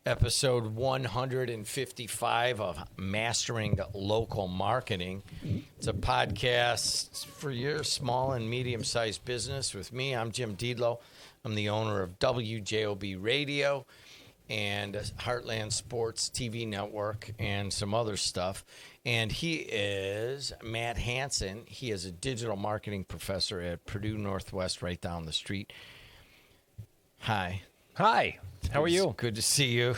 Episode 155 of Mastering Local Marketing. It's a podcast for your small and medium-sized business with me. I'm Jim Diedlow. I'm the owner of WJOB Radio and Heartland Sports TV Network and some other stuff. And he is Matt Hansen. He is a digital marketing professor at Purdue Northwest right down the street. Hi. Hi. How are you? Good to see you.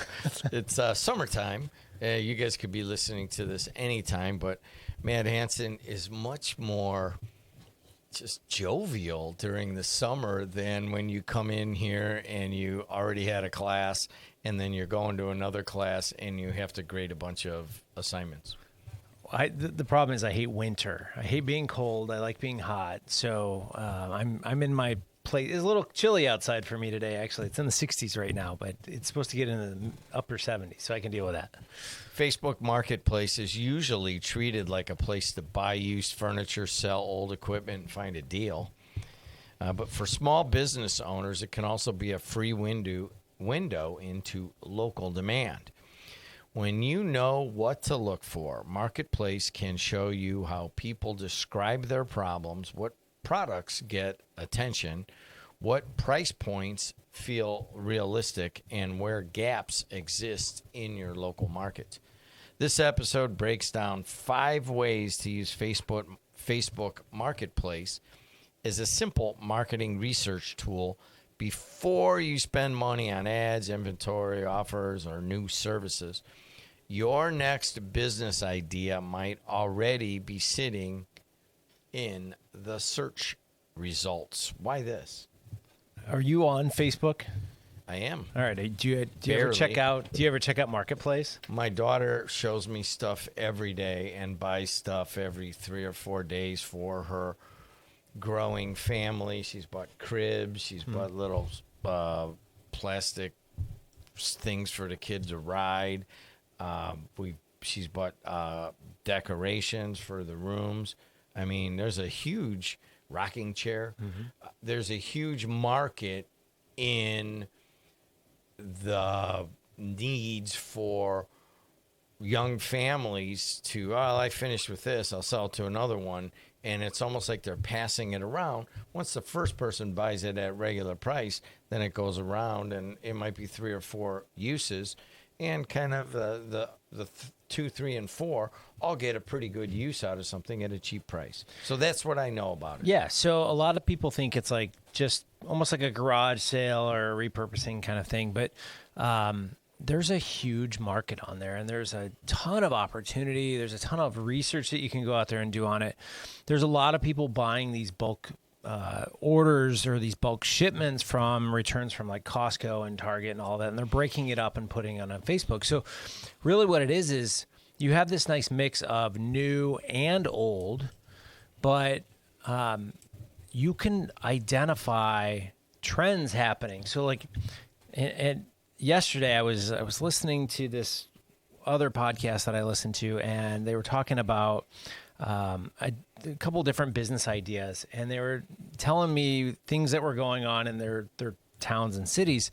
It's summertime. You guys could be listening to this anytime, but Matt Hansen is much more just jovial during the summer than when you come in here and you already had a class and then you're going to another class and you have to grade a bunch of assignments. The problem is I hate winter. I hate being cold. I like being hot. So I'm in my place. It's a little chilly outside for me today, actually. It's in the 60s right now, but it's supposed to get in the upper 70s, so I can deal with that. Facebook Marketplace is usually treated like a place to buy used furniture, sell old equipment, and find a deal. But for small business owners, it can also be a free window into local demand. When you know what to look for, Marketplace can show you how people describe their problems, what products get attention, what price points feel realistic, and where gaps exist in your local market. This episode breaks down 5 ways to use Facebook Marketplace as a simple marketing research tool before you spend money on ads, inventory, offers, or new services. Your next business idea might already be sitting in the search results. Why this? Are you on Facebook? I am. All right. Do you ever check out Marketplace? My daughter shows me stuff every day and buys stuff every 3 or 4 days for her growing family. She's bought cribs. She's bought little plastic things for the kids to ride. She's bought decorations for the rooms. I mean, there's a huge rocking chair. There's a huge market in the needs for young families to, I finished with this, I'll sell it to another one. And it's almost like they're passing it around. Once the first person buys it at regular price, then it goes around, and it might be 3 or 4 uses. And kind of the 2, 3, and 4 all get a pretty good use out of something at a cheap price. So that's what I know about it. Yeah, so a lot of people think it's like just almost like a garage sale or a repurposing kind of thing, but there's a huge market on there, and there's a ton of opportunity. There's a ton of research that you can go out there and do on it. There's a lot of people buying these bulk orders or these bulk shipments from returns from like Costco and Target and all that, and they're breaking it up and putting it on Facebook. So really what it is you have this nice mix of new and old, but you can identify trends happening. So like, and yesterday I was listening to this other podcast that I listened to, and they were talking about a couple different business ideas, and they were telling me things that were going on in their towns and cities.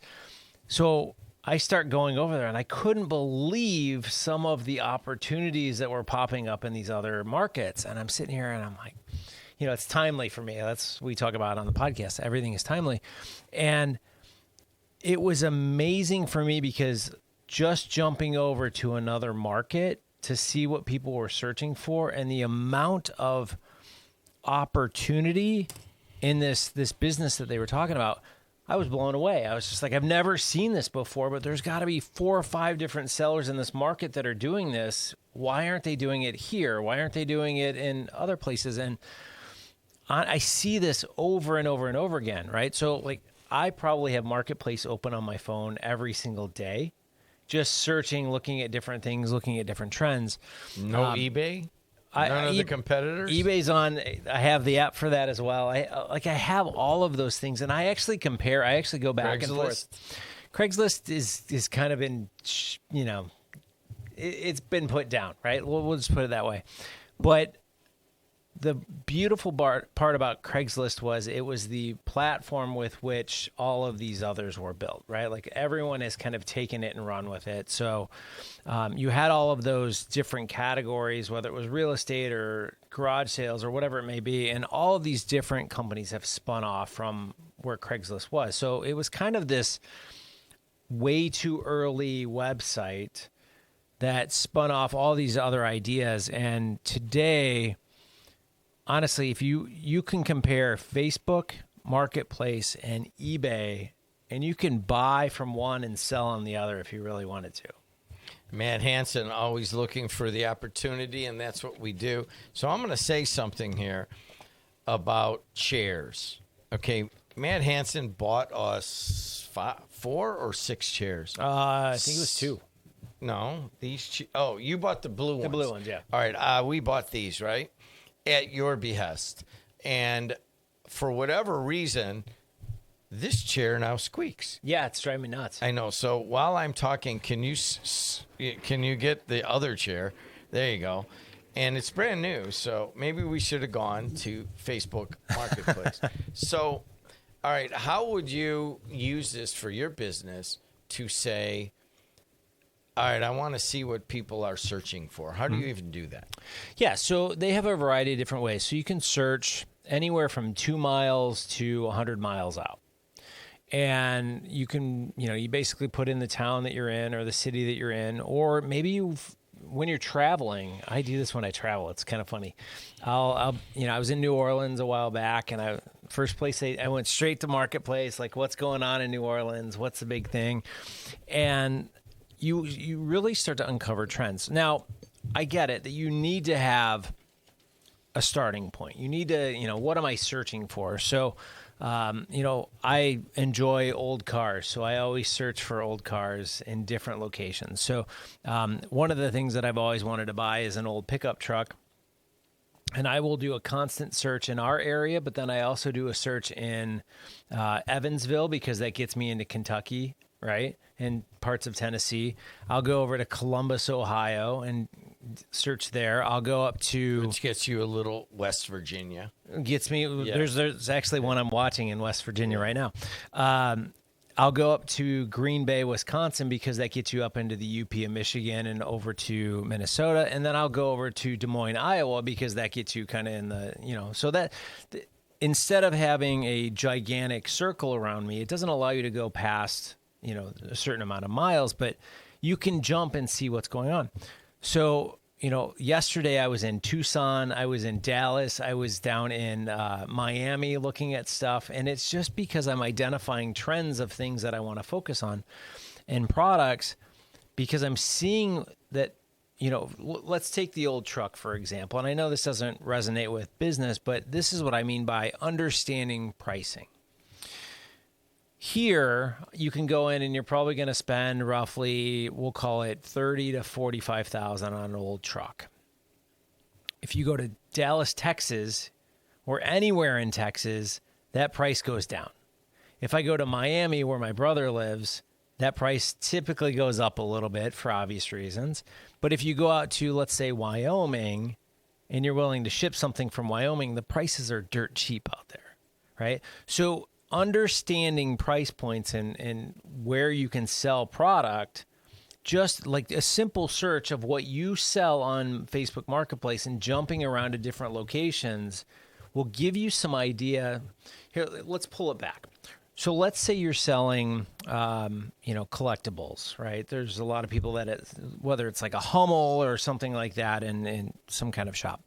So I start going over there, and I couldn't believe some of the opportunities that were popping up in these other markets. And I'm sitting here and I'm like, it's timely for me. That's what we talk about on the podcast. Everything is timely. And it was amazing for me because just jumping over to another market to see what people were searching for and the amount of opportunity in this business that they were talking about, I was blown away. I was just like, I've never seen this before, but there's got to be 4 or 5 different sellers in this market that are doing this. Why aren't they doing it here? Why aren't they doing it in other places? And I see this over and over and over again, right? So like, I probably have Marketplace open on my phone every single day, just searching, looking at different things, looking at different trends. No eBay? None of the competitors? eBay's on. I have the app for that as well. I have all of those things, and I actually compare. I actually go back and forth. Craigslist is kind of in, it's been put down, right? We'll just put it that way. But the beautiful part about Craigslist was it was the platform with which all of these others were built, right? Like everyone has kind of taken it and run with it. So you had all of those different categories, whether it was real estate or garage sales or whatever it may be. And all of these different companies have spun off from where Craigslist was. So it was kind of this way too early website that spun off all these other ideas. And today, honestly, if you can compare Facebook Marketplace and eBay, and you can buy from one and sell on the other if you really wanted to. Matt Hansen always looking for the opportunity, and that's what we do. So I'm going to say something here about chairs. Okay, Matt Hansen bought us 4 or 6 chairs. I think it was 2. No, these. You bought the blue ones. The blue ones, yeah. All right, we bought these, right, at your behest, and for whatever reason, this chair now squeaks. Yeah, it's driving me nuts. I know. So while I'm talking, can you get the other chair? There you go. And it's brand new, so maybe we should have gone to Facebook Marketplace. So, all right, how would you use this for your business to say, all right, I want to see what people are searching for? How do you even do that? Yeah, so they have a variety of different ways. So you can search anywhere from 2 miles to 100 miles out. And you can, you basically put in the town that you're in or the city that you're in, or maybe when you're traveling. I do this when I travel. It's kind of funny. I was in New Orleans a while back, and first place I went straight to Marketplace, like what's going on in New Orleans? What's the big thing? And you really start to uncover trends. Now, I get it that you need to have a starting point. You need to, what am I searching for? So, I enjoy old cars, so I always search for old cars in different locations. So, one of the things that I've always wanted to buy is an old pickup truck. And I will do a constant search in our area, but then I also do a search in Evansville, because that gets me into Kentucky, right? And parts of Tennessee. I'll go over to Columbus, Ohio, and search there. I'll go up to... Which gets you a little West Virginia. Gets me... Yeah. There's actually one I'm watching in West Virginia right now. I'll go up to Green Bay, Wisconsin, because that gets you up into the UP of Michigan and over to Minnesota. And then I'll go over to Des Moines, Iowa, because that gets you kind of in the, so that instead of having a gigantic circle around me, it doesn't allow you to go past, a certain amount of miles, but you can jump and see what's going on. So, yesterday I was in Tucson, I was in Dallas, I was down in Miami looking at stuff. And it's just because I'm identifying trends of things that I want to focus on and products, because I'm seeing that, let's take the old truck, for example. And I know this doesn't resonate with business, but this is what I mean by understanding pricing. Here, you can go in and you're probably going to spend roughly, we'll call it $30,000 to $45,000 on an old truck. If you go to Dallas, Texas, or anywhere in Texas, that price goes down. If I go to Miami, where my brother lives, that price typically goes up a little bit for obvious reasons. But if you go out to, let's say, Wyoming, and you're willing to ship something from Wyoming, the prices are dirt cheap out there, right? So understanding price points and where you can sell product, just like a simple search of what you sell on Facebook Marketplace and jumping around to different locations will give you some idea. Here, let's pull it back. So let's say you're selling, collectibles, right? There's a lot of people that, whether it's like a Hummel or something like that in some kind of shop.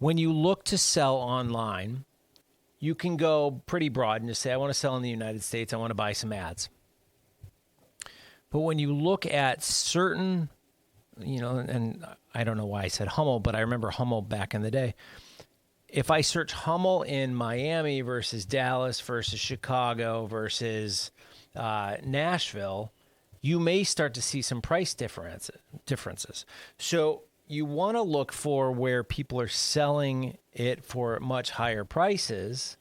When you look to sell online, you can go pretty broad and just say, I want to sell in the United States. I want to buy some ads. But when you look at certain, and I don't know why I said Hummel, but I remember Hummel back in the day. If I search Hummel in Miami versus Dallas versus Chicago versus Nashville, you may start to see some price differences. So you want to look for where people are selling it for much higher prices,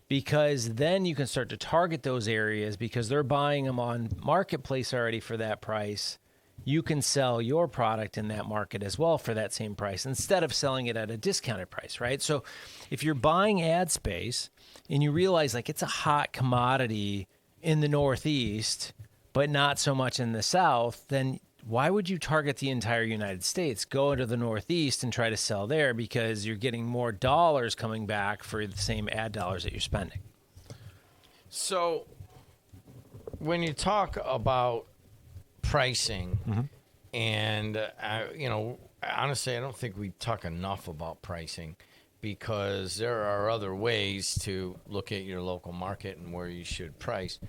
because then you can start to target those areas because they're buying them on Marketplace already for that price. you can sell your product in that market as well for that same price instead of selling it at a discounted price, right? So if you're buying ad space and you realize like it's a hot commodity in the Northeast, but not so much in the South, then why would you target the entire United States? Go into the Northeast and try to sell there because you're getting more dollars coming back for the same ad dollars that you're spending. So when you talk about pricing, and honestly, I don't think we talk enough about pricing because there are other ways to look at your local market and where you should price.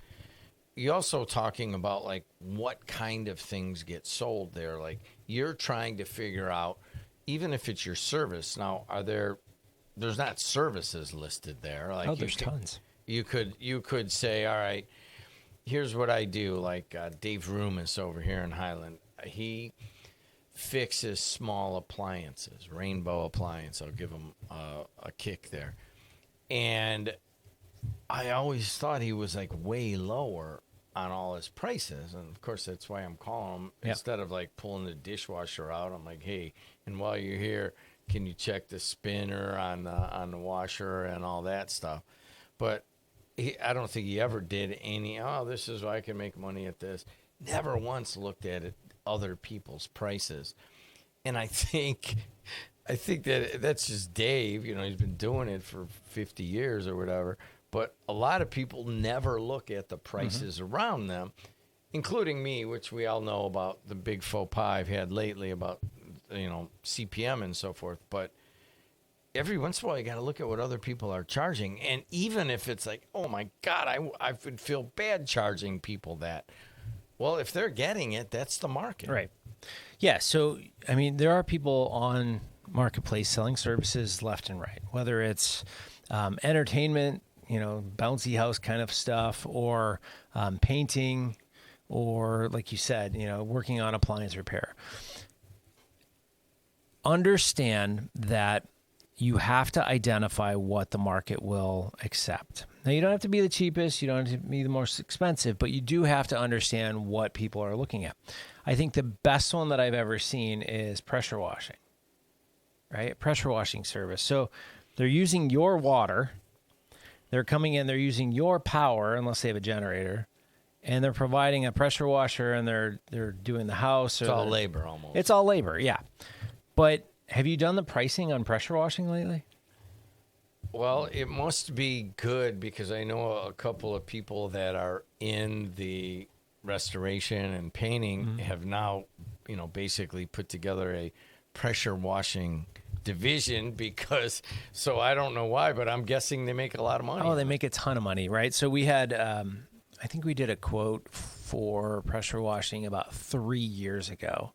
You're also talking about like what kind of things get sold there. Like you're trying to figure out, even if it's your service. Now, there's not services listed there. Like there's tons. You could say, all right, here's what I do. Like Dave Rumis over here in Highland, he fixes small appliances, Rainbow Appliance. I'll give him a kick there. And I always thought he was like way lower on all his prices. And of course, that's why I'm calling him. Yep. Instead of like pulling the dishwasher out, I'm like, hey, and while you're here, can you check the spinner on the washer and all that stuff? But I don't think he ever did any, this is why I can make money at this. Never once looked at it, other people's prices. And I think that's just Dave. He's been doing it for 50 years or whatever. But a lot of people never look at the prices around them, including me, which we all know about the big faux pas I've had lately about, CPM and so forth. But every once in a while, you got to look at what other people are charging. And even if it's like, oh, my God, I would feel bad charging people that. Well, if they're getting it, that's the market. Right. Yeah. So, I mean, there are people on Marketplace selling services left and right, whether it's entertainment, bouncy house kind of stuff, or painting, or like you said, working on appliance repair. Understand that you have to identify what the market will accept. Now, you don't have to be the cheapest, you don't have to be the most expensive, but you do have to understand what people are looking at. I think the best one that I've ever seen is pressure washing, right? Pressure washing service. So they're using your water, they're coming in, they're using your power, unless they have a generator, and they're providing a pressure washer, and they're doing the house. It's all labor almost. It's all labor, yeah. But have you done the pricing on pressure washing lately? Well, it must be good because I know a couple of people that are in the restoration and painting have now, basically put together a pressure washing division so I don't know why, but I'm guessing they make a lot of money. Oh, they make a ton of money, right? So we had, I think we did a quote for pressure washing about 3 years ago.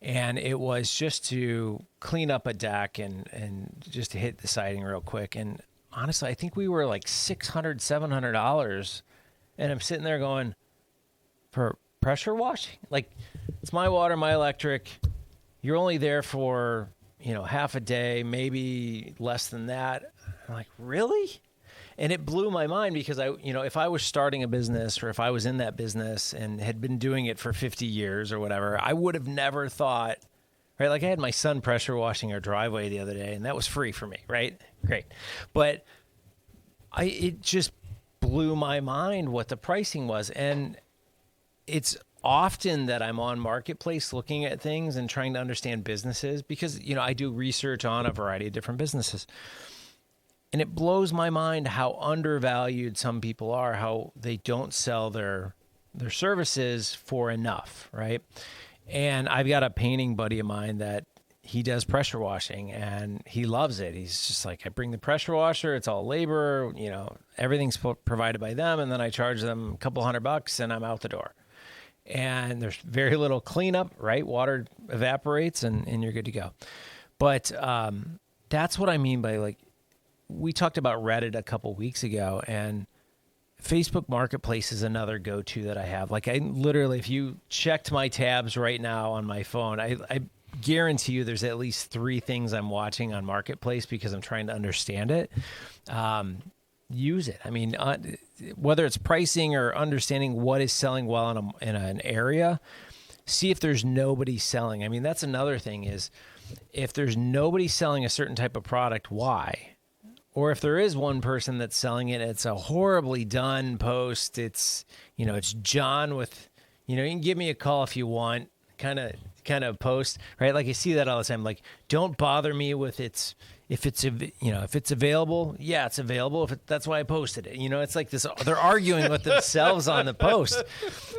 And it was just to clean up a deck and just to hit the siding real quick. And honestly, I think we were like $600, $700. And I'm sitting there going, for pressure washing? Like, it's my water, my electric. You're only there for, half a day, maybe less than that. I'm like, really? And it blew my mind because if I was starting a business or if I was in that business and had been doing it for 50 years or whatever, I would have never thought, right? Like I had my son pressure washing our driveway the other day and that was free for me, right? Great. But it just blew my mind what the pricing was. And it's often that I'm on Marketplace looking at things and trying to understand businesses because, I do research on a variety of different businesses. And it blows my mind how undervalued some people are, how they don't sell their services for enough, right? And I've got a painting buddy of mine that he does pressure washing and he loves it. He's just like, I bring the pressure washer, it's all labor, everything's provided by them. And then I charge them a couple $100 and I'm out the door. And there's very little cleanup, right? Water evaporates and you're good to go. But that's what I mean by like, we talked about Reddit a couple weeks ago, and Facebook Marketplace is another go-to that I have. Like I literally, if you checked my tabs right now on my phone, I guarantee you there's at least 3 things I'm watching on Marketplace because I'm trying to understand it. Use it. I mean, whether it's pricing or understanding what is selling well in an area, see if there's nobody selling. I mean, that's another thing is if there's nobody selling a certain type of product, why? Or if there is one person that's selling it, it's a horribly done post. It's, it's John with, you can give me a call if you want kind of post, right? Like I see that all the time. Like, don't bother me with if it's available. Yeah, it's available. That's why I posted it. It's like this, they're arguing with themselves on the post,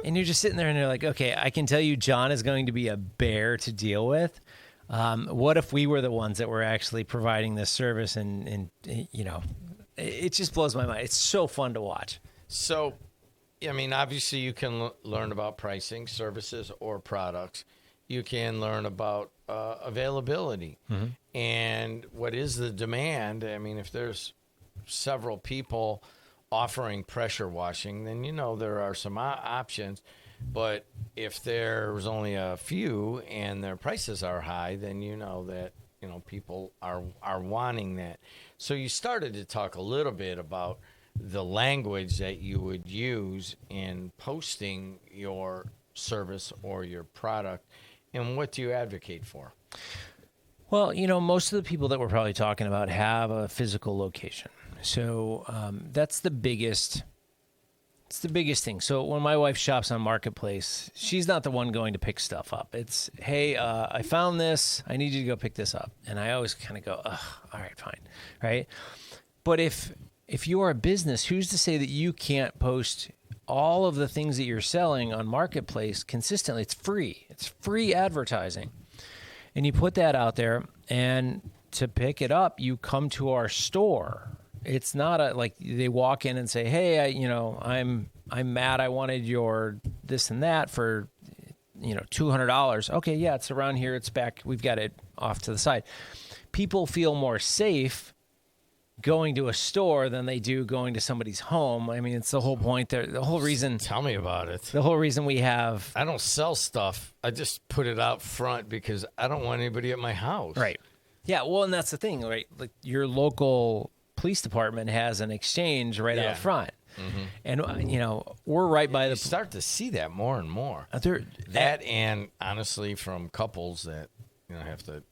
and you're just sitting there and you're like, okay, I can tell you John is going to be a bear to deal with. What if we were the ones that were actually providing this service? And it just blows my mind. It's so fun to watch. So, I mean, obviously you can learn about pricing, services, or products. You can learn about availability and what is the demand. I mean, if there's several people offering pressure washing, then there are some options. But if there's only a few and their prices are high, then that people are wanting that. So you started to talk a little bit about the language that you would use in posting your service or your product, and what do you advocate for? Well, most of the people that we're probably talking about have a physical location. So that's the biggest. It's the biggest thing. So when my wife shops on Marketplace, she's not the one going to pick stuff up. It's, hey, I found this. I need you to go pick this up. And I always kind of go, all right, fine, right? But if you are a business, who's to say that you can't post all of the things that you're selling on Marketplace consistently? It's free. It's free advertising. And you put that out there, and to pick it up, you come to our store. It's not like they walk in and say, hey, I'm Matt. I wanted your this and that for, $200. Okay, yeah, it's around here. It's back. We've got it off to the side. People feel more safe going to a store than they do going to somebody's home. I mean, it's the whole point there. The whole reason. Tell me about it. The whole reason we have. I don't sell stuff. I just put it out front because I don't want anybody at my house. Right. Yeah. Well, and that's the thing, right? Like your local police department has an exchange right out front. And, we're right by You start to see that more and more. That and, honestly, from couples that, have the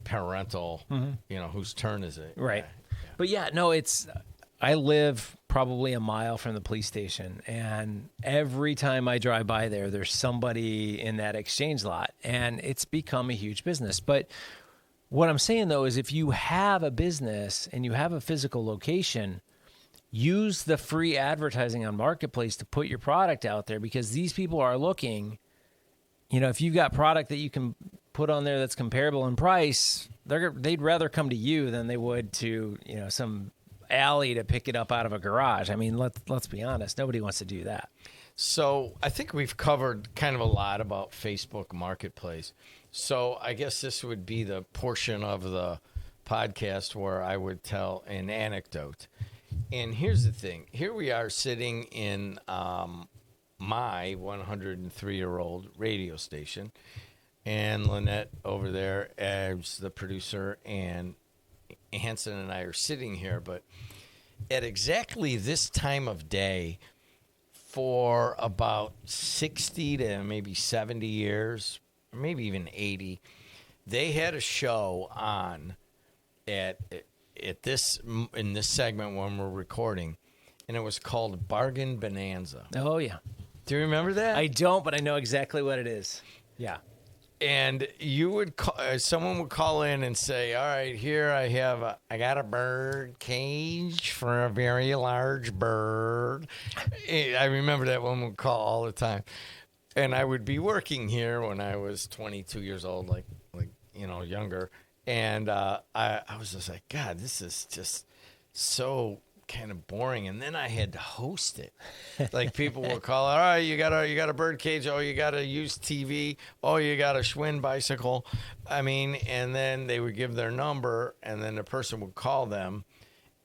parental, whose turn is it? Right. But, I live probably a mile from the police station, and every time I drive by there's somebody in that exchange lot, and it's become a huge business. But what I'm saying, though, is if you have a business and you have a physical location, use the free advertising on Marketplace to put your product out there, because these people are looking. If you've got product that you can put on there that's comparable in price, they'd rather come to you than they would to, some alley to pick it up out of a garage. I mean, let's be honest. Nobody wants to do that. So I think we've covered kind of a lot about Facebook Marketplace. So I guess this would be the portion of the podcast where I would tell an anecdote. And here's the thing. Here we are sitting in my 103-year-old radio station, and Lynette over there as the producer, and Hanson and I are sitting here. But at exactly this time of day, for about 60 to maybe 70 years, maybe even 80, they had a show on in this segment when we're recording, and it was called Bargain Bonanza. Oh, yeah. Do you remember that? I don't, but I know exactly what it is. Yeah. And someone would call in and say, all right, here I got a bird cage for a very large bird. I remember that one would call all the time. And I would be working here when I was 22 years old, like younger. And I was just like, God, this is just so kind of boring. And then I had to host it. Like, people will call, all right, you got a bird cage. Oh, you got a used TV. Oh, you got a Schwinn bicycle. I mean, and then they would give their number, and then the person would call them,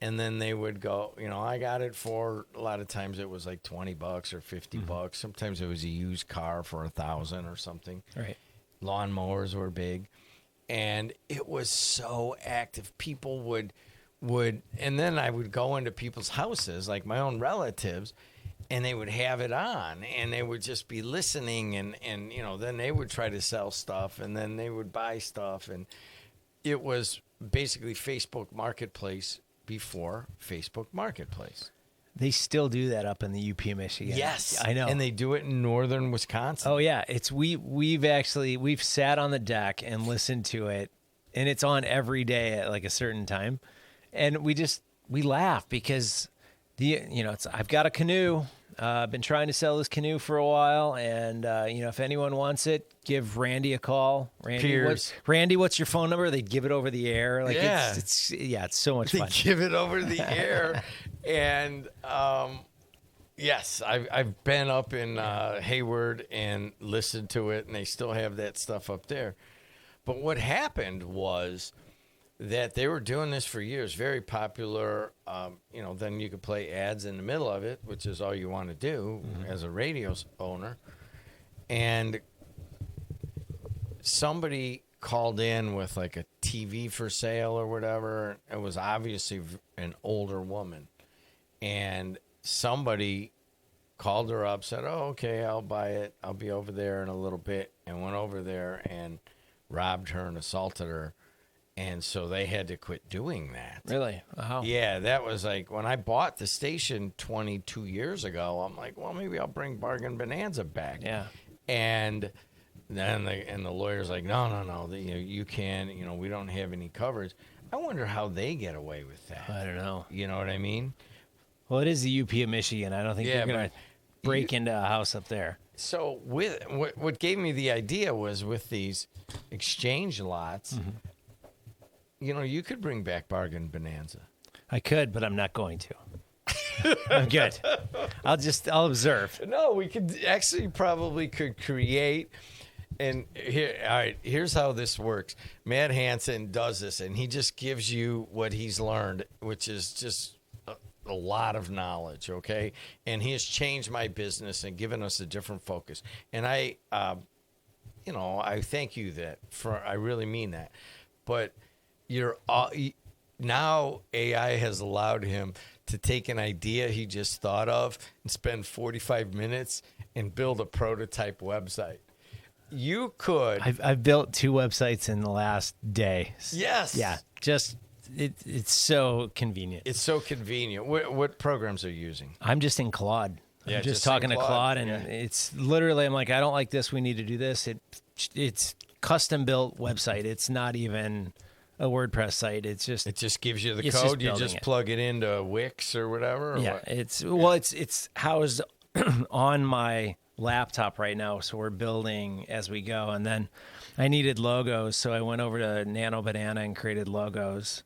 and then they would go, I got it for, a lot of times it was like $20 or $50. Sometimes it was a used car for $1,000 or something. Right. Lawnmowers were big. And it was so active. People would, and then I would go into people's houses, like my own relatives, and they would have it on, and they would just be listening, and then they would try to sell stuff, and then they would buy stuff, and it was basically Facebook Marketplace before Facebook Marketplace. They still do that up in the UP, Michigan. Yes, I know. and they do it in northern Wisconsin. Oh yeah, we've sat on the deck and listened to it, and it's on every day at like a certain time, and we laugh because I've got a canoe. I've been trying to sell this canoe for a while, and if anyone wants it, give Randy a call. Randy, what's your phone number? They'd give it over the air. Like it's so much fun. They give it over the air, and yes, I've been up in Hayward and listened to it, and they still have that stuff up there. But what happened was that they were doing this for years, very popular. Then you could play ads in the middle of it, which is all you want to do as a radio owner. And somebody called in with like a TV for sale or whatever. It was obviously an older woman. And somebody called her up, said, "Oh, okay, I'll buy it. I'll be over there in a little bit," and went over there and robbed her and assaulted her. And so they had to quit doing that. Really? Wow. Yeah, that was like when I bought the station 22 years ago. I'm like, well, maybe I'll bring Bargain Bonanza back. Yeah. And then the lawyer's like, no, you can't. We don't have any coverage. I wonder how they get away with that. I don't know. You know what I mean? Well, it is the UP of Michigan. I don't think you're going to break into a house up there. So with what gave me the idea was with these exchange lots. Mm-hmm. You could bring back Bargain Bonanza. I could, but I'm not going to. I'm good. I'll observe. No, we could actually probably could create. And here, all right, here's how this works. Matt Hansen does this, and he just gives you what he's learned, which is just a lot of knowledge, okay? And he has changed my business and given us a different focus. And I thank you I really mean that. But now AI has allowed him to take an idea he just thought of and spend 45 minutes and build a prototype website. You could. I've built 2 websites in the last day. Yes. Yeah. Just it's so convenient. It's so convenient. What programs are you using? I'm just in Claude. Yeah, I'm just talking to Claude, and it's literally I'm like, I don't like this. We need to do this. It's custom built website. It's not even a WordPress site. It just gives you the code. You just plug it into Wix or whatever. Or yeah, what? it's housed on my laptop right now, so we're building as we go. And then I needed logos, so I went over to Nano Banana and created logos.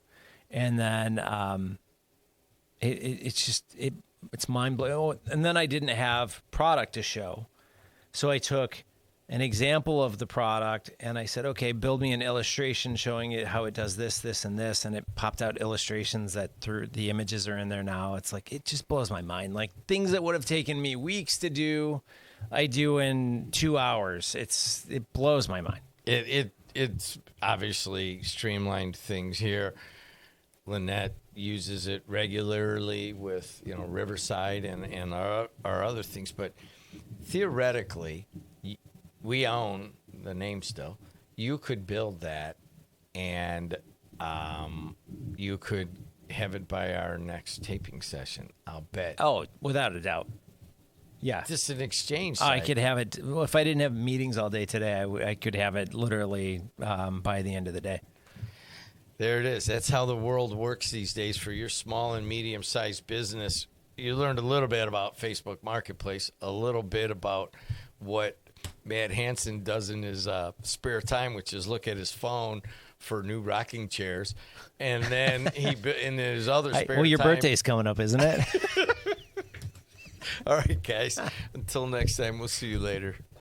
And then it's mind blowing. Oh, and then I didn't have product to show, so I took an example of the product, and I said, okay, build me an illustration showing it how it does this, this, and this, and it popped out illustrations that through the images are in there now. It's like, it just blows my mind. Like things that would have taken me weeks to do, I do in 2 hours. It blows my mind. It's obviously streamlined things here. Lynette uses it regularly with Riverside and our other things, but theoretically, we own the name still. You could build that, and you could have it by our next taping session, I'll bet. Oh, without a doubt. Yeah. Just an exchange site. I could have it. Well, if I didn't have meetings all day today, I could have it literally by the end of the day. There it is. That's how the world works these days for your small and medium-sized business. You learned a little bit about Facebook Marketplace, a little bit about what Matt Hansen does in his spare time, which is look at his phone for new rocking chairs. And then in his other spare time. Well, your birthday's coming up, isn't it? All right, guys. Until next time, we'll see you later.